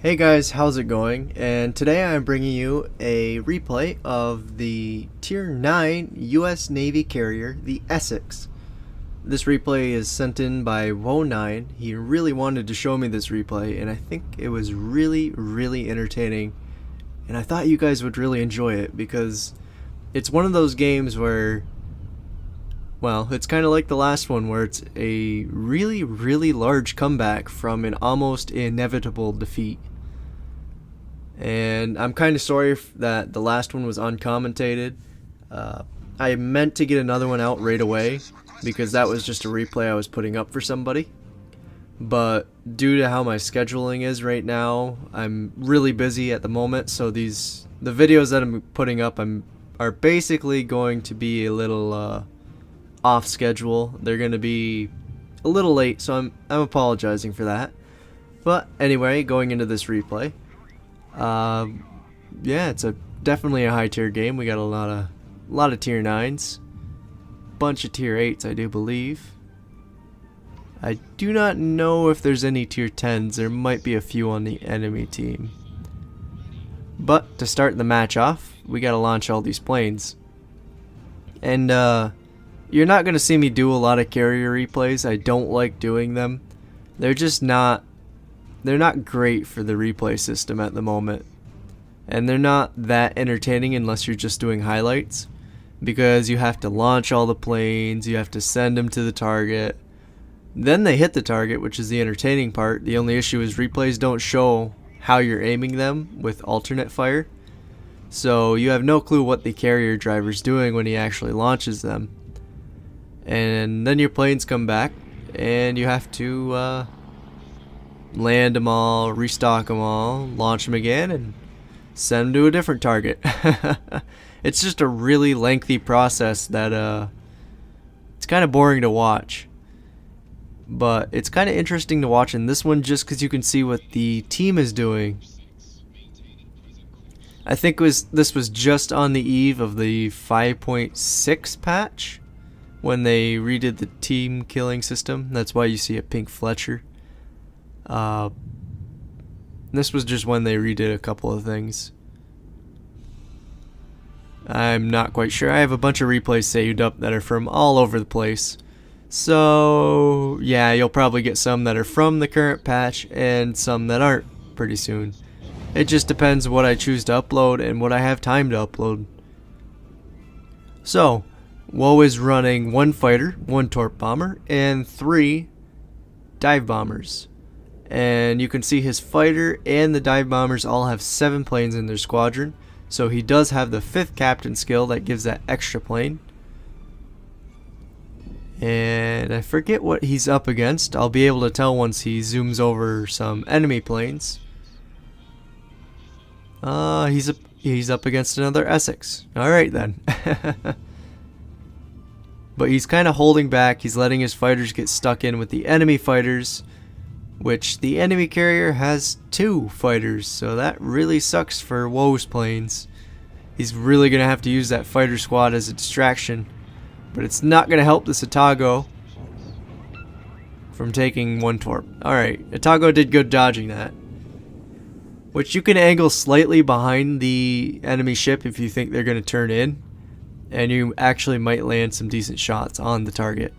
Hey guys, how's it going? And today I'm bringing you a replay of the Tier 9 US Navy carrier, the Essex. This replay is sent in by Wo9. He really wanted to show me this replay, and I think it was really entertaining. And I thought you guys would really enjoy it because it's one of those games where, well, it's kind of like the last one where it's a really large comeback from an almost inevitable defeat. And I'm kind of sorry that the last one was uncommentated. I meant to get another one out right away because that was just a replay I was putting up for somebody. But due to how my scheduling is right now, I'm really busy at the moment, so the videos that I'm putting up are basically going to be a little off schedule. They're going to be a little late, so I'm apologizing for that. But anyway, going into this replay, yeah, it's definitely a high tier game. We got a lot of tier 9s, bunch of tier 8s, I do believe. I do not know if there's any tier 10s. There might be a few on the enemy team. But to start the match off, we gotta launch all these planes. And you're not gonna see me do a lot of carrier replays. I don't like doing them. They're not great for the replay system at the moment. And they're not that entertaining unless you're just doing highlights, because you have to launch all the planes, you have to send them to the target. Then they hit the target, which is the entertaining part. The only issue is replays don't show how you're aiming them with alternate fire. So you have no clue what the carrier driver's doing when he actually launches them. And then your planes come back and you have to land them all, restock them all, launch them again, and send them to a different target. It's just a really lengthy process that it's kind of boring to watch. But it's kind of interesting to watch in this one just because you can see what the team is doing. I think this was just on the eve of the 5.6 patch when they redid the team killing system. That's why you see a pink Fletcher. This was just when they redid a couple of things. I'm not quite sure. I have a bunch of replays saved up that are from all over the place. So yeah, you'll probably get some that are from the current patch and some that aren't pretty soon. It just depends what I choose to upload and what I have time to upload. So, Woe is running 1 fighter, 1 torp bomber, and 3 dive bombers. And you can see his fighter and the dive bombers all have 7 planes in their squadron. So he does have the 5th captain skill that gives that extra plane. And I forget what he's up against. I'll be able to tell once he zooms over some enemy planes. He's up against another Essex. Alright then. But he's kind of holding back. He's letting his fighters get stuck in with the enemy fighters, which the enemy carrier has 2 fighters, so that really sucks for Woe's planes. He's really going to have to use that fighter squad as a distraction, but it's not going to help the Atago from taking 1 torp. Alright, Atago did good dodging that, which you can angle slightly behind the enemy ship if you think they're going to turn in, and you actually might land some decent shots on the target.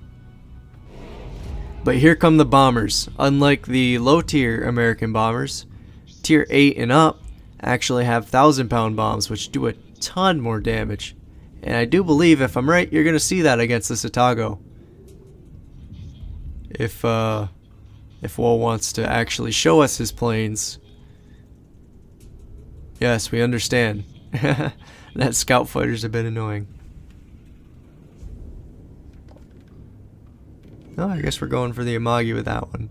But here come the bombers. Unlike the low tier American bombers, tier 8 and up actually have 1,000-pound bombs, which do a ton more damage. And I do believe, if I'm right, you're going to see that against this Atago. If Woe wants to actually show us his planes. Yes, we understand. That scout fighter's a bit annoying. Oh, I guess we're going for the Amagi with that one.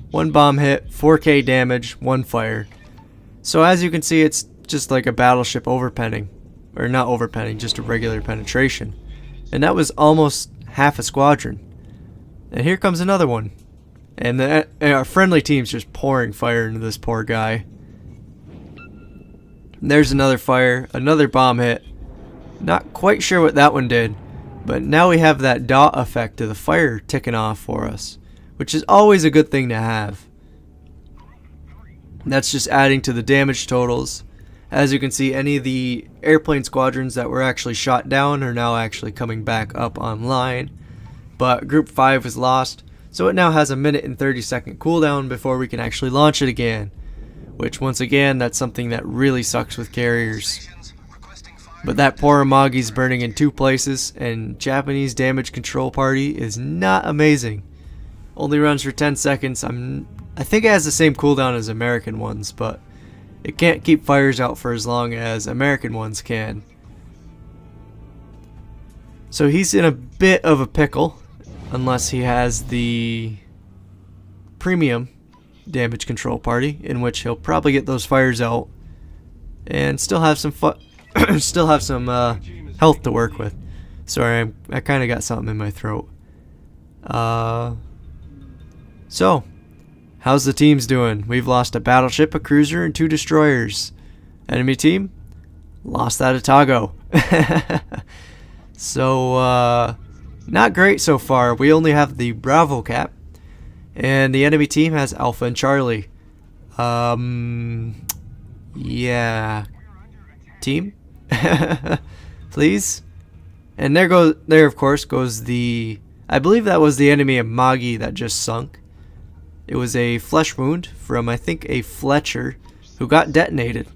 1 bomb hit, 4k damage, 1 fire. So as you can see, it's just like a battleship overpenning. Or not overpenning, just a regular penetration. And that was almost half a squadron. And here comes another one. And our friendly team's just pouring fire into this poor guy. There's another fire, another bomb hit. Not quite sure what that one did. But now we have that dot effect of the fire ticking off for us, which is always a good thing to have. That's just adding to the damage totals. As you can see, any of the airplane squadrons that were actually shot down are now actually coming back up online. But Group 5 was lost, so it now has a 1:30 cooldown before we can actually launch it again. Which, once again, that's something that really sucks with carriers. But that poor Amagi's burning in 2 places, and Japanese damage control party is not amazing. Only runs for 10 seconds. I think it has the same cooldown as American ones, but it can't keep fires out for as long as American ones can. So he's in a bit of a pickle, unless he has the premium damage control party, in which he'll probably get those fires out and still have some health to work with. Sorry, I kind of got something in my throat. So, how's the teams doing? We've lost a battleship, a cruiser, and 2 destroyers. Enemy team lost that Otago. So, not great so far. We only have the Bravo cap, and the enemy team has Alpha and Charlie. Yeah. Team? Please? And there of course goes the, I believe that was the enemy Amagi that just sunk. It was a flesh wound from, I think, a Fletcher who got detonated.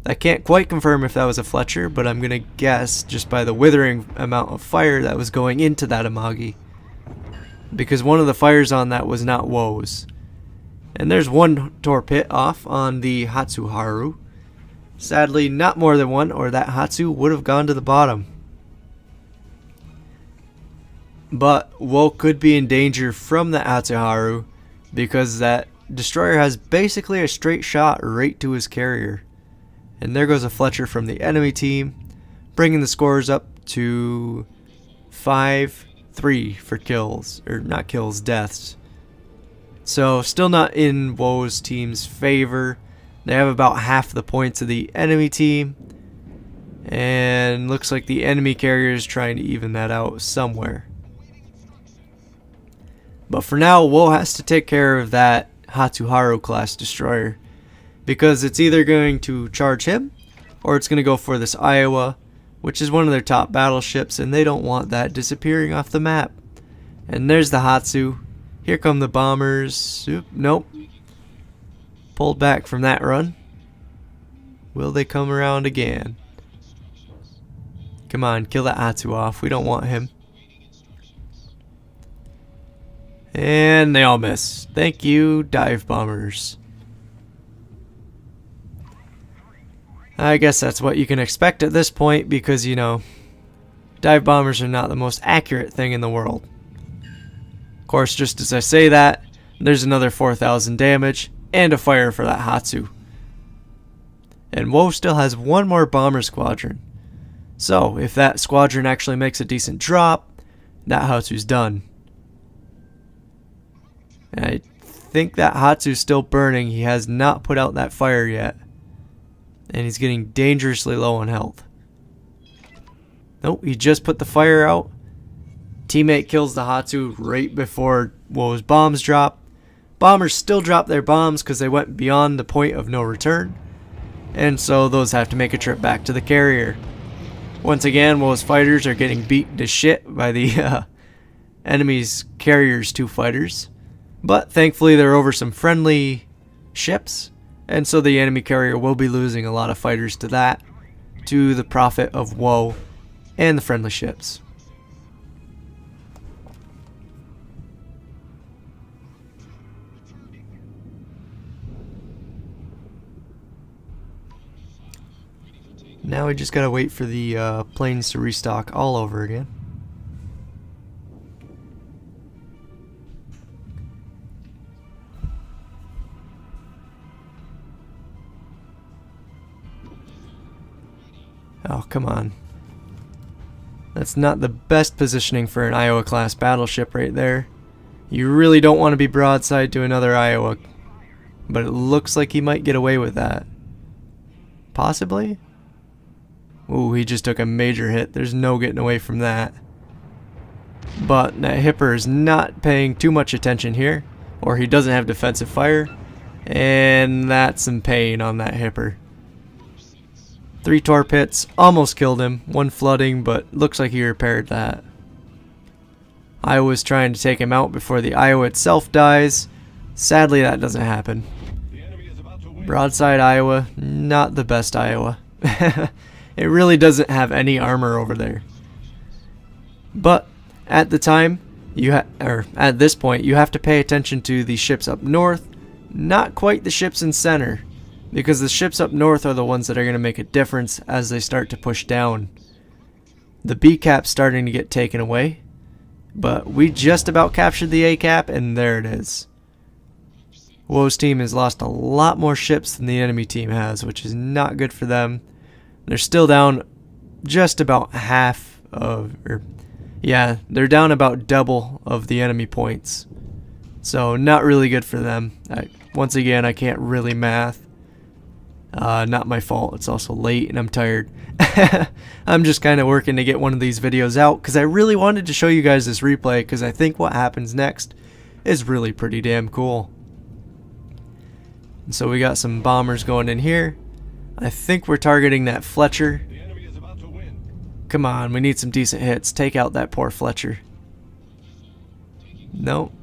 I can't quite confirm if that was a Fletcher, but I'm gonna guess just by the withering amount of fire that was going into that Amagi, because one of the fires on that was not Woe's. And there's 1 torpid off on the Hatsuharu. Sadly, not more than 1, or that Hatsu would have gone to the bottom. But Woe could be in danger from the Hatsuharu, because that destroyer has basically a straight shot right to his carrier. And there goes a Fletcher from the enemy team, bringing the scores up to 5-3 for kills, or not kills, deaths. So still not in Woe's team's favor. They have about half the points of the enemy team, and looks like the enemy carrier is trying to even that out somewhere. But for now, Woe has to take care of that Hatsuharu class destroyer, because it's either going to charge him or it's going to go for this Iowa, which is one of their top battleships, and they don't want that disappearing off the map. And there's the Hatsu. Here come the bombers. Oop, nope. Pulled back from that run. Will they come around again? Come on, kill that Hatsu off. We don't want him. And they all miss. Thank you, dive bombers. I guess that's what you can expect at this point, because, you know, dive bombers are not the most accurate thing in the world. Of course, just as I say that, there's another 4,000 damage and a fire for that Hatsu. And Woe still has 1 more bomber squadron. So, if that squadron actually makes a decent drop, that Hatsu's done. And I think that Hatsu's still burning. He has not put out that fire yet. And he's getting dangerously low on health. Nope, he just put the fire out. Teammate kills the Hatsu right before Woe's bombs drop. Bombers still drop their bombs because they went beyond the point of no return. And so those have to make a trip back to the carrier. Once again, Woe's fighters are getting beaten to shit by the enemy's carrier's 2 fighters. But thankfully they're over some friendly ships, and so the enemy carrier will be losing a lot of fighters to that, to the profit of Woe and the friendly ships. Now we just gotta wait for the planes to restock all over again. Oh, come on. That's not the best positioning for an Iowa class battleship right there. You really don't want to be broadside to another Iowa, but it looks like he might get away with that. Possibly? Ooh, he just took a major hit. There's no getting away from that. But that Hipper is not paying too much attention here, or he doesn't have defensive fire, And that's some pain on that hipper. 3 torp hits, almost killed him. 1 flooding, but looks like he repaired that. Iowa's trying to take him out before the Iowa itself dies. Sadly, that doesn't happen. Broadside Iowa, not the best Iowa. It really doesn't have any armor over there. But at the time, at this point, you have to pay attention to the ships up north, not quite the ships in center, because the ships up north are the ones that are going to make a difference as they start to push down. The B cap's starting to get taken away, but we just about captured the A cap, and there it is. Woe's team has lost a lot more ships than the enemy team has, which is not good for them. They're still down just about half of, they're down about double of the enemy points. So not really good for them. Once again, I can't really math. Not my fault. It's also late and I'm tired. I'm just kind of working to get one of these videos out because I really wanted to show you guys this replay because I think what happens next is really pretty damn cool. And so we got some bombers going in here. I think we're targeting that Fletcher. Come on, we need some decent hits. Take out that poor Fletcher. Nope.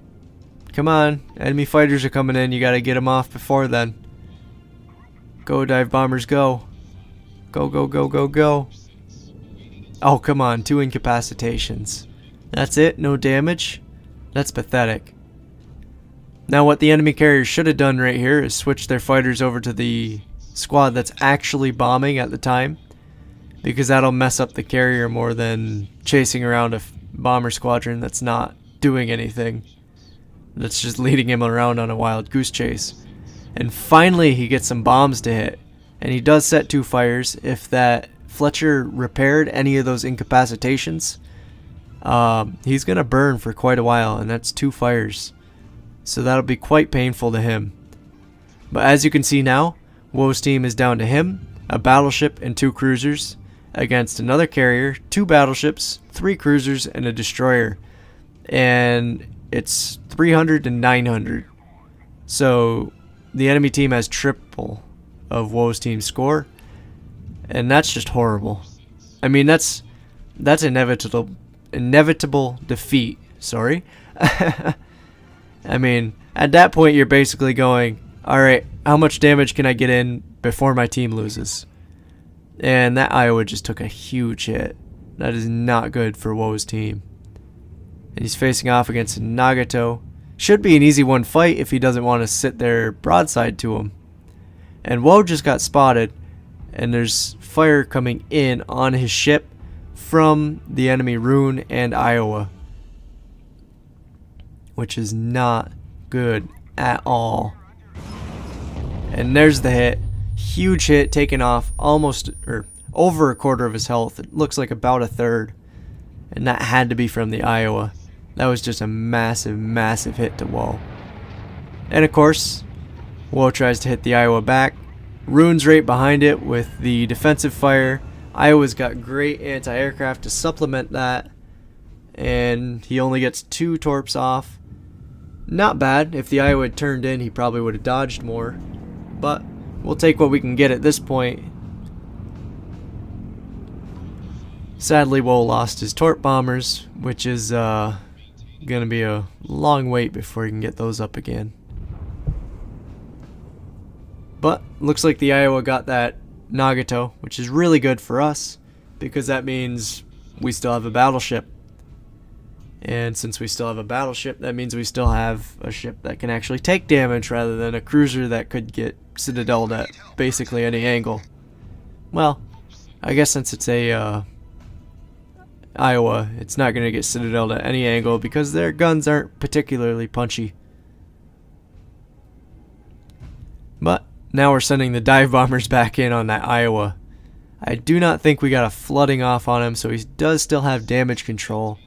Come on, enemy fighters are coming in. You gotta get them off before then. Go, dive bombers, go. Go, go, go, go, go. Oh, come on, 2 incapacitations. That's it? No damage? That's pathetic. Now what the enemy carriers should have done right here is switch their fighters over to the squad that's actually bombing at the time, because that'll mess up the carrier more than chasing around a bomber squadron that's not doing anything. That's just leading him around on a wild goose chase. And finally he gets some bombs to hit, and he does set 2 fires. If that Fletcher repaired any of those incapacitations, he's gonna burn for quite a while, and that's 2 fires. So that'll be quite painful to him. But as you can see now, Woe's team is down to him, a battleship and 2 cruisers, against another carrier, 2 battleships, 3 cruisers, and a destroyer. And it's 300 to 900. So the enemy team has triple of Woe's team's score, and that's just horrible. I mean, that's inevitable defeat. Sorry. I mean, at that point you're basically going, alright, how much damage can I get in before my team loses? And that Iowa just took a huge hit. That is not good for Woe's team. And he's facing off against Nagato. Should be an easy one fight if he doesn't want to sit there broadside to him. And Woe just got spotted, and there's fire coming in on his ship from the enemy Rune and Iowa, which is not good at all. And there's the hit. Huge hit, taken off almost, or over a quarter of his health. It looks like about a third. And that had to be from the Iowa. That was just a massive, massive hit to Woe. And of course, Woe tries to hit the Iowa back. Rune's right behind it with the defensive fire. Iowa's got great anti-aircraft to supplement that. And he only gets 2 torps off. Not bad. If the Iowa had turned in, he probably would have dodged more. But we'll take what we can get at this point. Sadly, Woe lost his torp bombers, which is going to be a long wait before he can get those up again. But looks like the Iowa got that Nagato, which is really good for us, because that means we still have a battleship. And since we still have a battleship, that means we still have a ship that can actually take damage rather than a cruiser that could get citadeled at basically any angle. Well, I guess since it's a Iowa, it's not going to get citadeled at any angle because their guns aren't particularly punchy. But now we're sending the dive bombers back in on that Iowa. I do not think we got a flooding off on him, so he does still have damage control.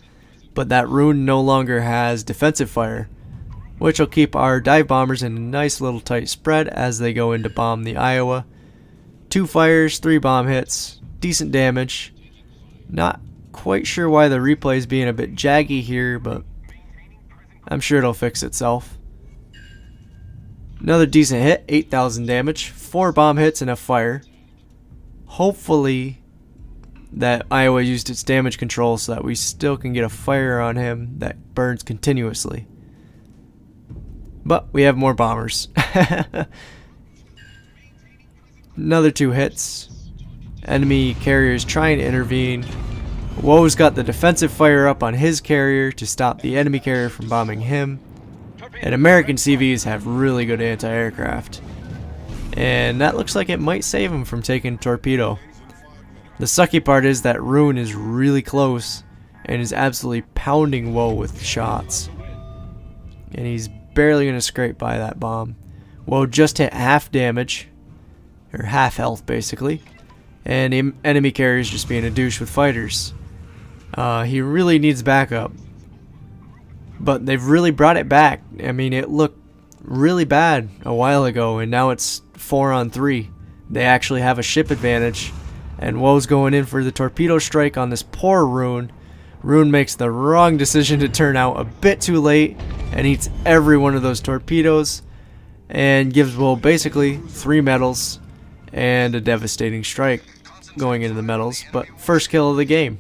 But that Rune no longer has defensive fire, which will keep our dive bombers in a nice little tight spread as they go in to bomb the Iowa. 2 fires, 3 bomb hits, decent damage. Not quite sure why the replay is being a bit jaggy here, but I'm sure it'll fix itself. Another decent hit, 8,000 damage, 4 bomb hits and a fire. Hopefully that Iowa used its damage control so that we still can get a fire on him that burns continuously. But we have more bombers. Another 2 hits. Enemy carriers trying to intervene. Woe's got the defensive fire up on his carrier to stop the enemy carrier from bombing him. And American CVs have really good anti-aircraft. And that looks like it might save him from taking torpedo. The sucky part is that Rune is really close and is absolutely pounding Woe with shots. And he's barely going to scrape by that bomb. Woe just hit half damage, or half health basically. And the enemy carrier is just being a douche with fighters. He really needs backup. But they've really brought it back. I mean, it looked really bad a while ago, and now it's 4-on-3. They actually have a ship advantage, and Woe's going in for the torpedo strike on this poor Rune. Rune makes the wrong decision to turn out a bit too late and eats every one of those torpedoes and gives Woe basically 3 medals and a devastating strike going into the medals, but first kill of the game.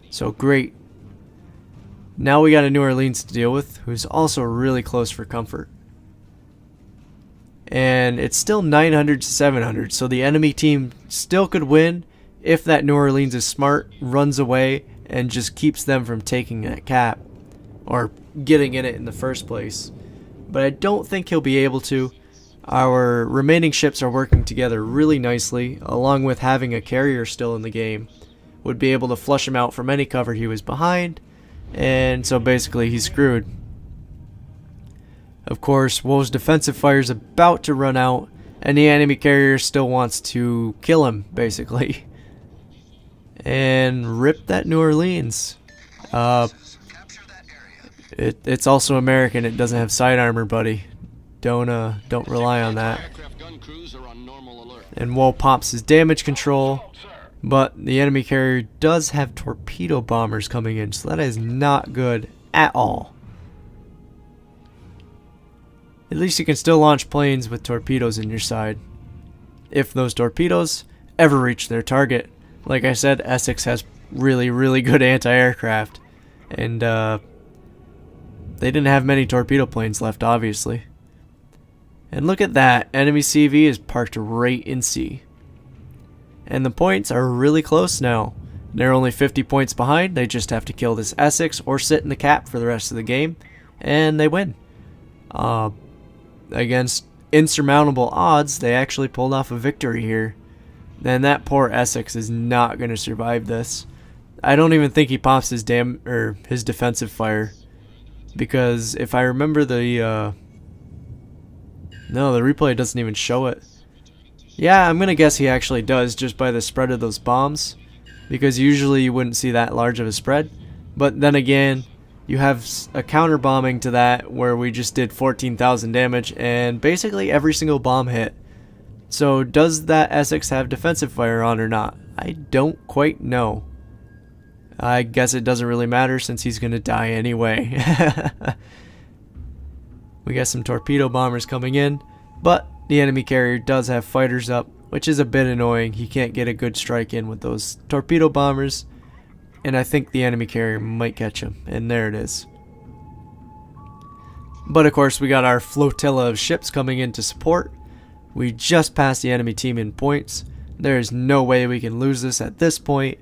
So great. Now we got a New Orleans to deal with, who's also really close for comfort. And it's still 900 to 700, so the enemy team still could win if that New Orleans is smart, runs away, and just keeps them from taking that cap, or getting in it in the first place. But I don't think he'll be able to. Our remaining ships are working together really nicely, along with having a carrier still in the game. Would be able to flush him out from any cover he was behind, and so basically he's screwed. Of course, Woe's defensive fire is about to run out, and the enemy carrier still wants to kill him, basically. And rip that New Orleans. It's also American. It doesn't have side armor, buddy. Don't rely on that. And Woe pops his damage control. But the enemy carrier does have torpedo bombers coming in, so that is not good at all. At least you can still launch planes with torpedoes in your side, if those torpedoes ever reach their target. Like I said, Essex has really, really good anti-aircraft, and they didn't have many torpedo planes left, obviously. And look at that, enemy CV is parked right in C. And the points are really close now. They're only 50 points behind. They just have to kill this Essex or sit in the cap for the rest of the game, and they win. Against insurmountable odds, they actually pulled off a victory here. And that poor Essex is not going to survive this. I don't even think he pops his his defensive fire, because if I remember the replay doesn't even show it. Yeah, I'm going to guess he actually does, just by the spread of those bombs, because usually you wouldn't see that large of a spread. But then again, you have a counter bombing to that where we just did 14,000 damage and basically every single bomb hit. So does that Essex have defensive fire on or not? I don't quite know. I guess it doesn't really matter since he's going to die anyway. We got some torpedo bombers coming in, but the enemy carrier does have fighters up, which is a bit annoying. He can't get a good strike in with those torpedo bombers, and I think the enemy carrier might catch him, and there it is. But of course we got our flotilla of ships coming in to support. We just passed the enemy team in points. There is no way we can lose this at this point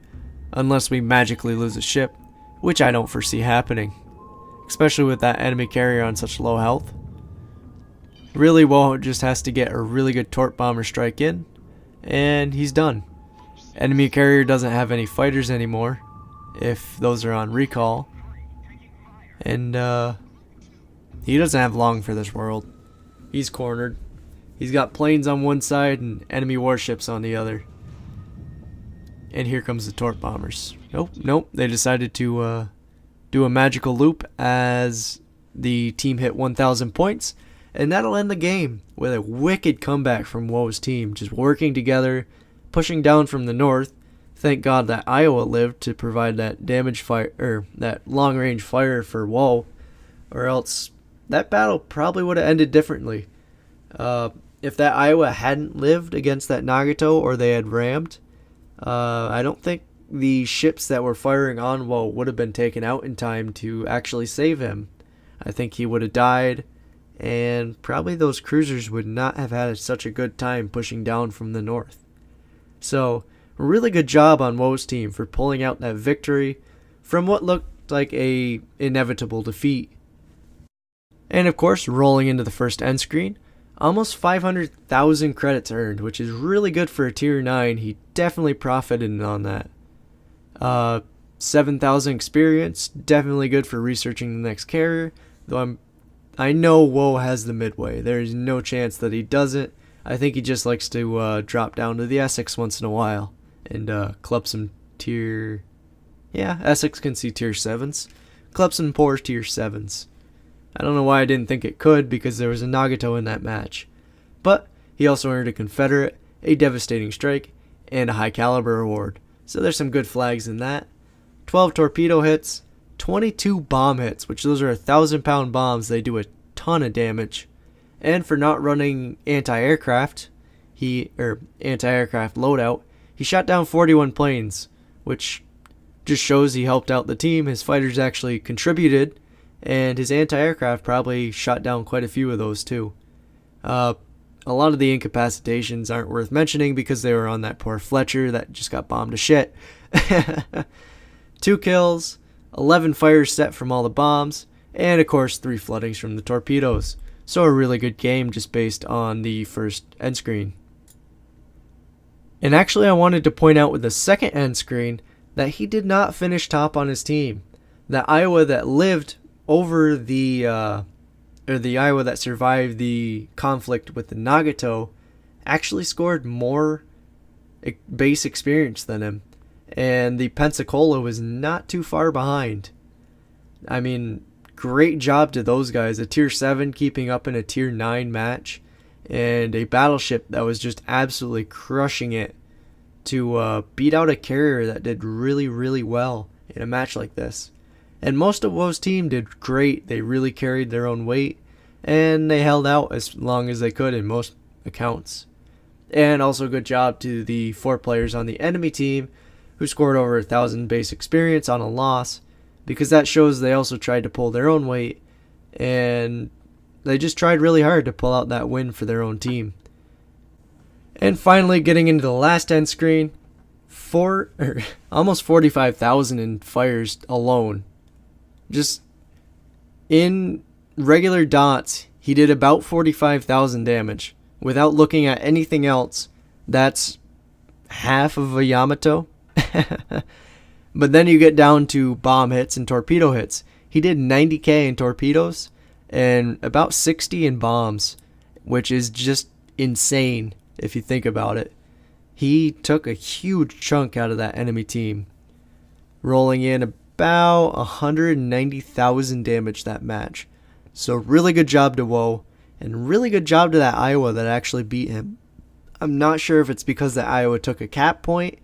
unless we magically lose a ship, which I don't foresee happening, especially with that enemy carrier on such low health. Really, Woe just has to get a really good torp bomber strike in, and he's done. Enemy carrier doesn't have any fighters anymore, if those are on recall. And he doesn't have long for this world. He's cornered. He's got planes on one side and enemy warships on the other. And here comes the torp bombers. Nope, they decided to do a magical loop as the team hit 1,000 points. And that'll end the game with a wicked comeback from Woe's team, just working together, pushing down from the north. Thank God that Iowa lived to provide that damage fire, or that long range fire for Woe, or else that battle probably would have ended differently. If that Iowa hadn't lived against that Nagato or they had rammed, I don't think the ships that were firing on Woe would have been taken out in time to actually save him. I think he would have died, and probably those cruisers would not have had such a good time pushing down from the north. So, really good job on Woe's team for pulling out that victory from what looked like a inevitable defeat. And of course, rolling into the first end screen, almost 500,000 credits earned, which is really good for a tier 9. He definitely profited on that. 7,000 experience, definitely good for researching the next carrier, though I know Woe has the Midway. There is no chance that he doesn't. I think he just likes to drop down to the Essex once in a while and club some tier... Yeah, Essex can see tier 7s. Club some poor tier 7s. I don't know why I didn't think it could, because there was a Nagato in that match. But he also earned a Confederate, a devastating strike, and a high caliber award. So there's some good flags in that. 12 torpedo hits, 22 bomb hits, which those are 1,000-pound bombs. They do a ton of damage. And for not running anti-aircraft, anti-aircraft loadout, he shot down 41 planes, which just shows he helped out the team. His fighters actually contributed, and his anti-aircraft probably shot down quite a few of those too. A lot of the incapacitations aren't worth mentioning because they were on that poor Fletcher that just got bombed to shit. 2 kills, 11 fires set from all the bombs, and of course 3 floodings from the torpedoes. So a really good game just based on the first end screen. And actually I wanted to point out with the second end screen that he did not finish top on his team. That Iowa that lived over the Iowa that survived the conflict with the Nagato actually scored more base experience than him, and the Pensacola was not too far behind. I mean, great job to those guys. A tier 7 keeping up in a tier 9 match, and a battleship that was just absolutely crushing it to beat out a carrier that did really, really well in a match like this. And most of Woe's team did great. They really carried their own weight, and they held out as long as they could in most accounts. And also good job to the 4 players on the enemy team who scored over 1,000 base experience on a loss, because that shows they also tried to pull their own weight, and they just tried really hard to pull out that win for their own team. And finally, getting into the last end screen, almost 45,000 in fires alone. Just in regular dots, he did about 45,000 damage. Without looking at anything else, that's half of a Yamato. But then you get down to bomb hits and torpedo hits. He did 90k in torpedoes and about 60 in bombs, which is just insane if you think about it. He took a huge chunk out of that enemy team, rolling in about 190,000 damage that match. So really good job to Woe, and really good job to that Iowa that actually beat him. I'm not sure if it's because that Iowa took a cap point,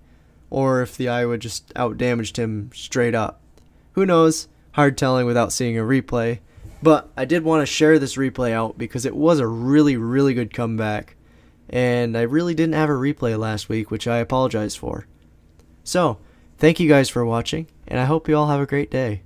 or if the Iowa just outdamaged him straight up. Who knows? Hard telling without seeing a replay. But I did want to share this replay out because it was a really, really good comeback. And I really didn't have a replay last week, which I apologize for. So, thank you guys for watching, and I hope you all have a great day.